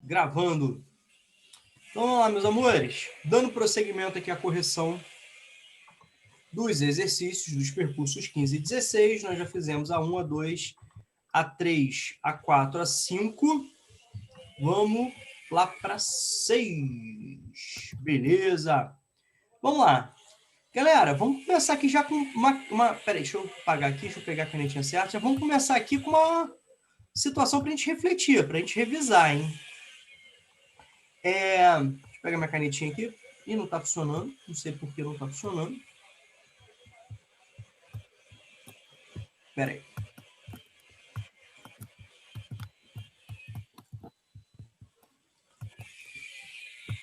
Gravando. Então, vamos lá, meus amores. Dando prosseguimento aqui à correção dos exercícios dos percursos 15 e 16. Nós já fizemos a 1, a 2, a 3, a 4, a 5. Vamos lá para 6. Beleza. Vamos lá. Galera, vamos começar aqui já com uma... Peraí, deixa eu apagar aqui, deixa eu pegar a canetinha certa. Já vamos começar aqui com uma situação para a gente refletir, para a gente revisar, hein? Deixa eu pegar minha canetinha aqui. Ih, não está funcionando. Não sei por que não está funcionando. Espera aí.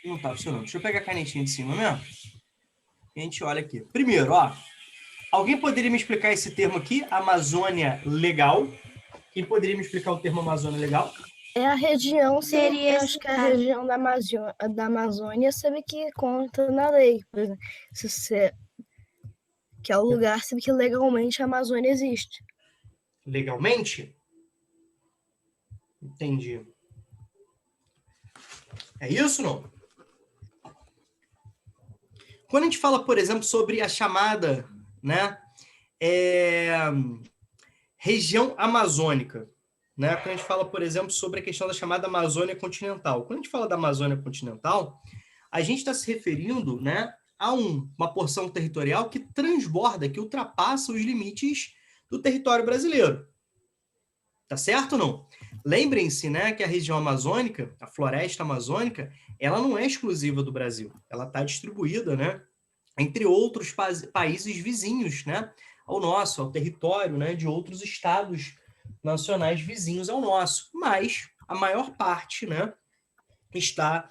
Não está funcionando. Deixa eu pegar a canetinha de cima mesmo. E a gente olha aqui. Primeiro, ó. Alguém poderia me explicar esse termo aqui? Amazônia Legal. Quem poderia me explicar o termo Amazônia Legal? É a região, Seria acho que é a região da Amazônia, sabe que conta na lei, por exemplo, que é o lugar, sabe que legalmente a Amazônia existe. Legalmente? Entendi. É isso, não? Quando a gente fala, por exemplo, sobre a chamada, né, região amazônica, né? Quando a gente fala, por exemplo, sobre a questão da chamada Amazônia continental. Quando a gente fala da Amazônia continental, a gente está se referindo, né, a uma porção territorial que transborda, que ultrapassa os limites do território brasileiro. Tá certo ou não? Lembrem-se, né, que a região amazônica, a floresta amazônica, ela não é exclusiva do Brasil. Ela está distribuída, né, entre outros países vizinhos, né, ao nosso, ao território, né, de outros estados nacionais vizinhos ao nosso. Mas a maior parte, né, está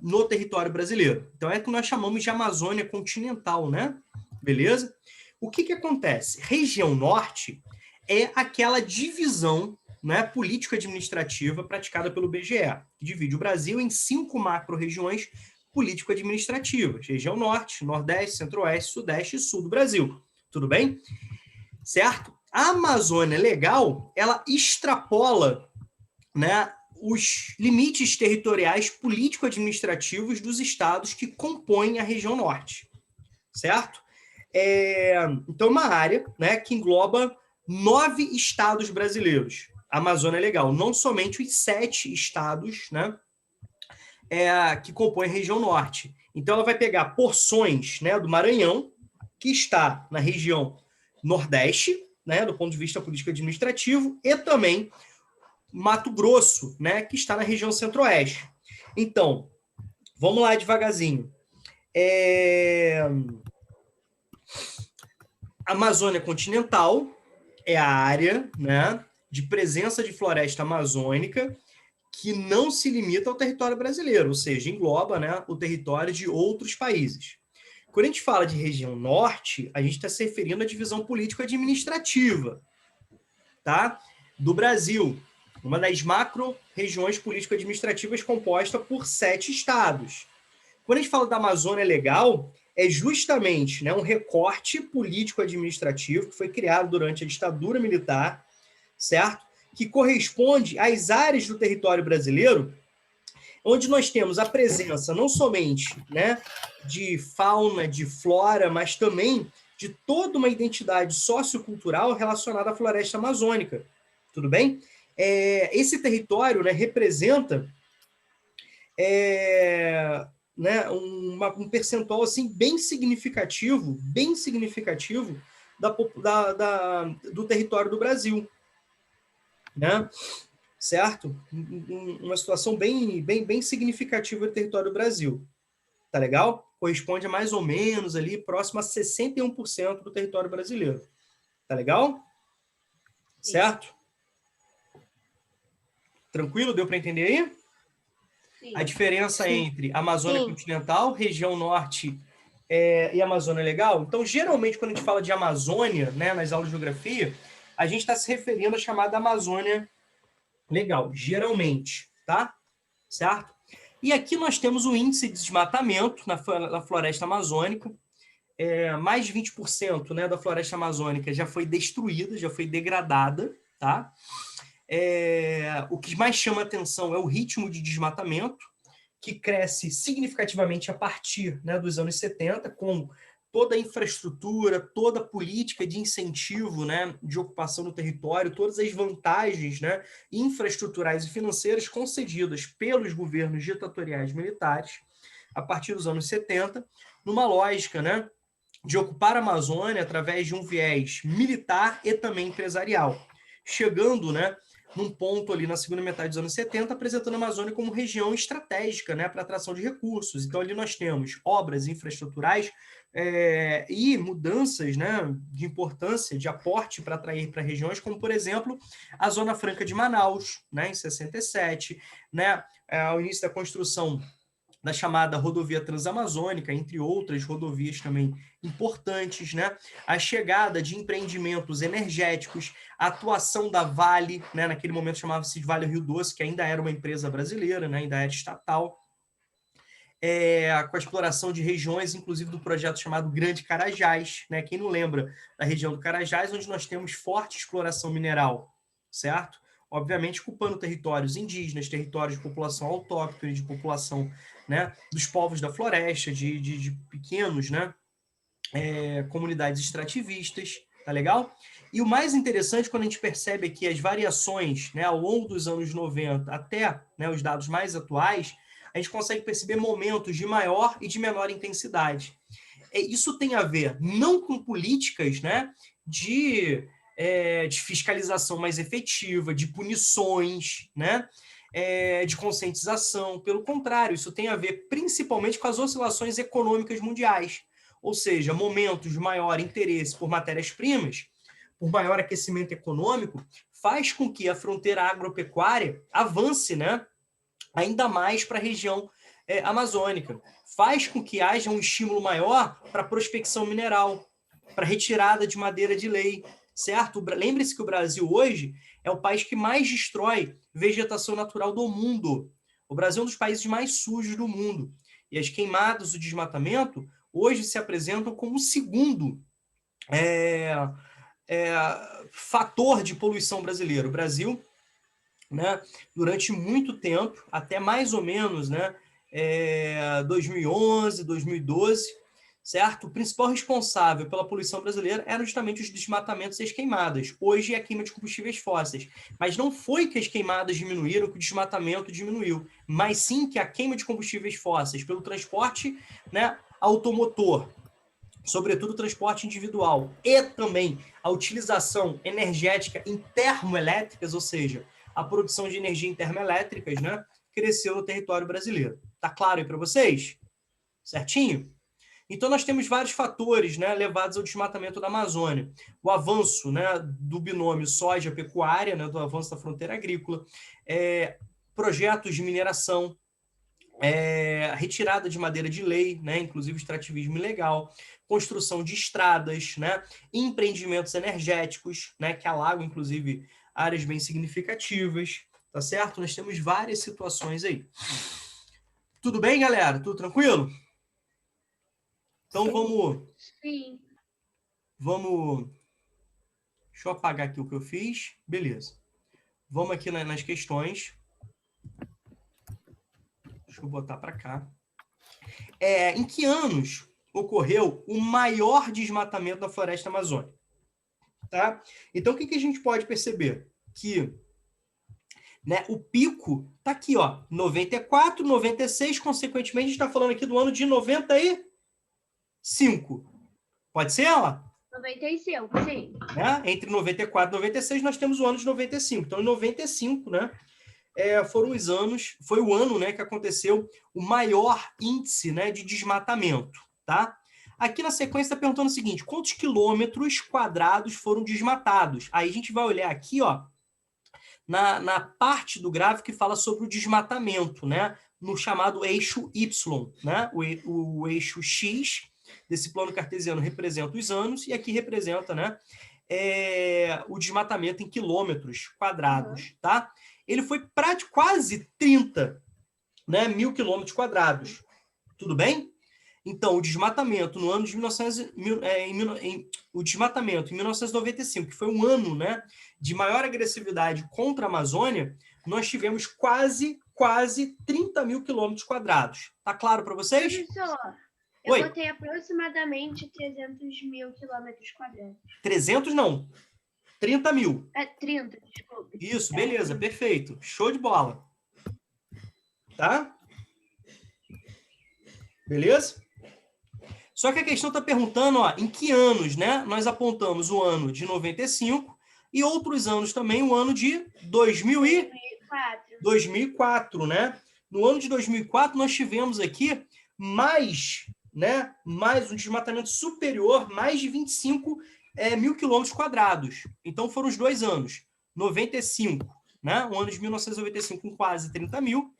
no território brasileiro. Então é o que nós chamamos de Amazônia continental, né? Beleza? O que acontece? Região Norte é aquela divisão, né, político-administrativa praticada pelo BGE, que divide o Brasil em 5 macro-regiões político-administrativas. Região Norte, Nordeste, Centro-Oeste, Sudeste e Sul do Brasil. Tudo bem? Certo? A Amazônia Legal, ela extrapola, né, os limites territoriais político-administrativos dos estados que compõem a região Norte. Certo? Então, uma área, né, que engloba 9 estados brasileiros. A Amazônia Legal, não somente os 7 estados, né, que compõem a região Norte. Então, ela vai pegar porções, né, do Maranhão, que está na região Nordeste, né, do ponto de vista político-administrativo, e também Mato Grosso, né, que está na região Centro-Oeste. Então, vamos lá devagarzinho. A Amazônia continental é a área, né, de presença de floresta amazônica que não se limita ao território brasileiro, ou seja, engloba, né, o território de outros países. Quando a gente fala de região norte, a gente está se referindo à divisão político-administrativa, tá, do Brasil, uma das macro-regiões político-administrativas composta por 7 estados. Quando a gente fala da Amazônia Legal, é justamente, né, um recorte político-administrativo que foi criado durante a ditadura militar, certo? Que corresponde às áreas do território brasileiro onde nós temos a presença não somente, né, de fauna, de flora, mas também de toda uma identidade sociocultural relacionada à floresta amazônica. Tudo bem? Esse território, né, representa né, um percentual assim, bem significativo do território do Brasil. Né? Certo? Uma situação bem significativa do território do Brasil. Tá legal? Corresponde a mais ou menos ali, próximo a 61% do território brasileiro. Tá legal? Certo? Tranquilo? Deu para entender aí? Sim. A diferença entre Amazônia continental, região norte e Amazônia Legal. Então, geralmente, quando a gente fala de Amazônia, né, nas aulas de geografia, a gente está se referindo à chamada Amazônia Legal, geralmente, tá? Certo? E aqui nós temos o índice de desmatamento na floresta amazônica. Mais de 20%, né, da floresta amazônica já foi destruída, já foi degradada, tá? O que mais chama atenção é o ritmo de desmatamento, que cresce significativamente a partir, né, dos anos 70, com toda a infraestrutura, toda a política de incentivo, né, de ocupação do território, todas as vantagens, né, infraestruturais e financeiras concedidas pelos governos ditatoriais militares a partir dos anos 70, numa lógica, né, de ocupar a Amazônia através de um viés militar e também empresarial, chegando, né, num ponto ali na segunda metade dos anos 70, apresentando a Amazônia como região estratégica, né, para atração de recursos. Então, ali nós temos obras infraestruturais e mudanças, né, de importância, de aporte para atrair para regiões, como, por exemplo, a Zona Franca de Manaus, né, em 67, né, ao início da construção da chamada rodovia transamazônica, entre outras rodovias também importantes, né? A chegada de empreendimentos energéticos, a atuação da Vale, né? Naquele momento chamava-se de Vale Rio Doce, que ainda era uma empresa brasileira, né? Ainda era estatal, com a exploração de regiões, inclusive do projeto chamado Grande Carajás, né? Quem não lembra da região do Carajás, onde nós temos forte exploração mineral, certo? Obviamente ocupando territórios indígenas, territórios de população autóctone, de população, né, dos povos da floresta, de pequenos, né, comunidades extrativistas, tá legal? E o mais interessante, quando a gente percebe aqui as variações, né, ao longo dos anos 90 até, né, os dados mais atuais, a gente consegue perceber momentos de maior e de menor intensidade. Isso tem a ver não com políticas, né, de fiscalização mais efetiva, de punições, né, de conscientização. Pelo contrário, isso tem a ver principalmente com as oscilações econômicas mundiais. Ou seja, momentos de maior interesse por matérias-primas, por maior aquecimento econômico, faz com que a fronteira agropecuária avance, né, ainda mais para a região amazônica. Faz com que haja um estímulo maior para a prospecção mineral, para retirada de madeira de lei, certo? Lembre-se que o Brasil hoje é o país que mais destrói vegetação natural do mundo. O Brasil é um dos países mais sujos do mundo. E as queimadas, o desmatamento, hoje se apresentam como o segundo fator de poluição brasileiro. O Brasil, né, durante muito tempo, até mais ou menos, né, 2011, 2012, certo? O principal responsável pela poluição brasileira eram justamente os desmatamentos e as queimadas. Hoje é a queima de combustíveis fósseis. Mas não foi que as queimadas diminuíram, que o desmatamento diminuiu, mas sim que a queima de combustíveis fósseis pelo transporte, né, automotor, sobretudo o transporte individual, e também a utilização energética em termoelétricas, ou seja, a produção de energia em termoelétricas, né, cresceu no território brasileiro. Tá claro aí para vocês? Certinho? Então, nós temos vários fatores, né, levados ao desmatamento da Amazônia. O avanço, né, do binômio soja-pecuária, né, do avanço da fronteira agrícola, projetos de mineração, retirada de madeira de lei, né, inclusive extrativismo ilegal, construção de estradas, né, empreendimentos energéticos, né, que alagam, inclusive, áreas bem significativas, tá certo? Nós temos várias situações aí. Tudo bem, galera? Tudo tranquilo? Então, Sim. Vamos... Deixa eu apagar aqui o que eu fiz. Beleza. Vamos aqui nas questões. Deixa eu botar para cá. Em que anos ocorreu o maior desmatamento da floresta amazônica? Tá? Então, o que a gente pode perceber? Que, né, o pico está aqui, ó, 94, 96, consequentemente, a gente está falando aqui do ano de 95. Pode ser, ó? 95, sim. Né? Entre 94 e 96, nós temos o ano de 95. Então, em 95, né, foi o ano, né, que aconteceu o maior índice, né, de desmatamento, tá? Aqui na sequência está perguntando o seguinte: quantos quilômetros quadrados foram desmatados? Aí a gente vai olhar aqui, ó, na parte do gráfico que fala sobre o desmatamento, né, no chamado eixo Y, né? O eixo X desse plano cartesiano representa os anos e aqui representa, né, o desmatamento em quilômetros quadrados, tá? Ele foi quase 30, né, mil quilômetros quadrados. Tudo bem? Então, o desmatamento no ano de o desmatamento em 1995, que foi um ano, né, de maior agressividade contra a Amazônia, nós tivemos quase 30 mil quilômetros quadrados. Tá claro para vocês? Professor, eu Oi. botei aproximadamente 300 mil quilômetros quadrados. 300 não, 30 mil. 30, desculpe. Isso, beleza, perfeito. Show de bola. Tá? Beleza? Só que a questão está perguntando, ó, em que anos, né? Nós apontamos o ano de 95 e outros anos também, o ano de 2004, né? No ano de 2004, nós tivemos aqui mais um desmatamento superior, mais de 25 mil quilômetros quadrados. Então, foram os 2 anos. 95, né? O ano de 1995 com quase 30 mil,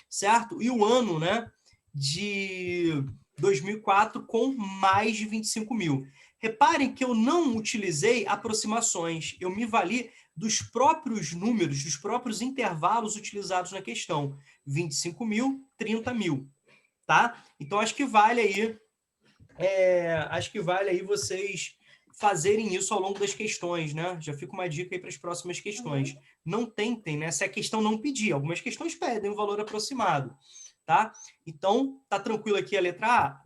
certo? E o ano, né, de 2004 com mais de 25 mil. Reparem que eu não utilizei aproximações, eu me vali dos próprios números, dos próprios intervalos utilizados na questão. 25 mil, 30 mil, tá? Então, acho que vale aí vocês fazerem isso ao longo das questões, né? Já fica uma dica aí para as próximas questões. Não tentem, né? Se a questão não pedir. Algumas questões pedem um valor aproximado, tá? Então, tá tranquilo aqui a letra A?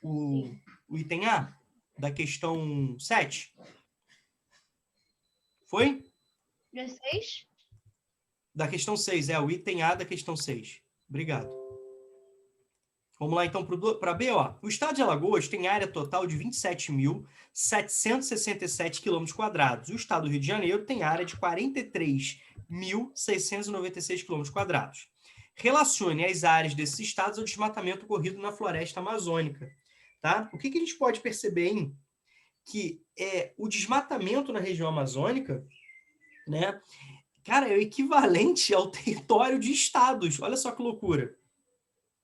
O item A da questão 7? Foi? 16? Da questão 6, o item A da questão 6. Obrigado. Vamos lá, então, para B, ó. O estado de Alagoas tem área total de 27.767 km². O estado do Rio de Janeiro tem área de 43.696 km². Relacione as áreas desses estados ao desmatamento ocorrido na floresta amazônica. Tá? O que a gente pode perceber, hein? Que o desmatamento na região amazônica, né, cara, é o equivalente ao território de estados. Olha só que loucura.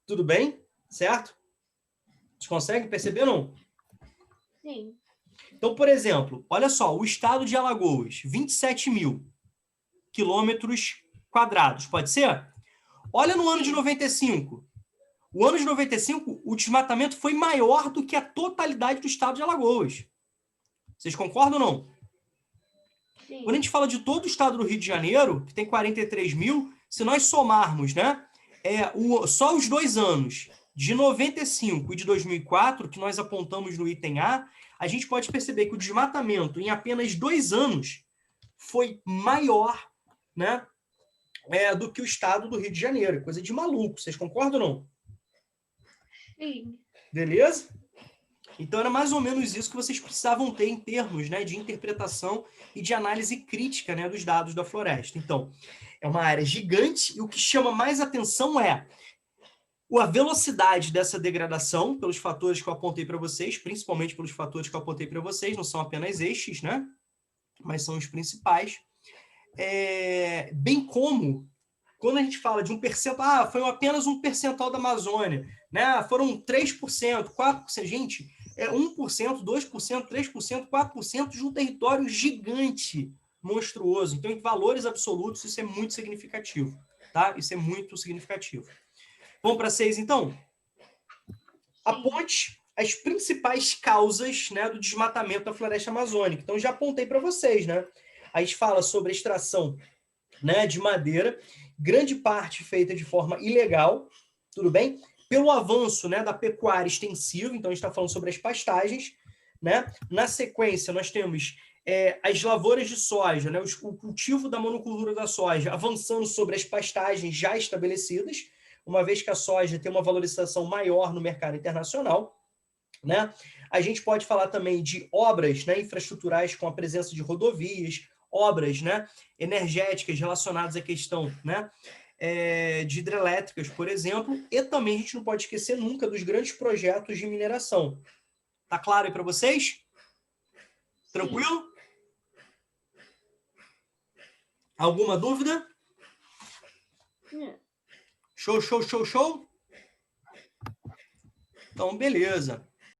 Tudo bem? Certo? Vocês conseguem perceber ou não? Sim. Então, por exemplo, olha só, o estado de Alagoas, 27 mil quilômetros quadrados, pode ser? Olha no ano de 95. O ano de 95, o desmatamento foi maior do que a totalidade do estado de Alagoas. Vocês concordam ou não? Sim. Quando a gente fala de todo o estado do Rio de Janeiro, que tem 43 mil, se nós somarmos, né, só os 2 anos de 95 e de 2004, que nós apontamos no item A, a gente pode perceber que o desmatamento em apenas 2 anos foi maior, né, do que o estado do Rio de Janeiro. Coisa de maluco. Vocês concordam ou não? Sim. Beleza? Então, era mais ou menos isso que vocês precisavam ter em termos, né, de interpretação e de análise crítica, né, dos dados da floresta. Então, é uma área gigante e o que chama mais atenção é a velocidade dessa degradação, pelos fatores que eu apontei para vocês, principalmente pelos fatores que eu apontei para vocês, não são apenas estes, né, mas são os principais. Bem como, quando a gente fala de um percentual, foi apenas um percentual da Amazônia, né, foram 3%, 4%, gente, 1%, 2%, 3%, 4% de um território gigante, monstruoso. Então, em valores absolutos, isso é muito significativo, tá? Isso é muito significativo. Vamos para 6, então? Aponte as principais causas, né, do desmatamento da floresta amazônica. Então, já apontei para vocês, né? A gente fala sobre a extração, né, de madeira, grande parte feita de forma ilegal, tudo bem? Pelo avanço, né, da pecuária extensiva, então a gente está falando sobre as pastagens, né? Na sequência, nós temos as lavouras de soja, né, o cultivo da monocultura da soja, avançando sobre as pastagens já estabelecidas, uma vez que a soja tem uma valorização maior no mercado internacional, né? A gente pode falar também de obras, né, infraestruturais com a presença de rodovias, obras, né, energéticas relacionadas à questão, né, de hidrelétricas, por exemplo, e também a gente não pode esquecer nunca dos grandes projetos de mineração. Tá claro aí para vocês? Tranquilo? Alguma dúvida? Show, show, show, show? Então, beleza.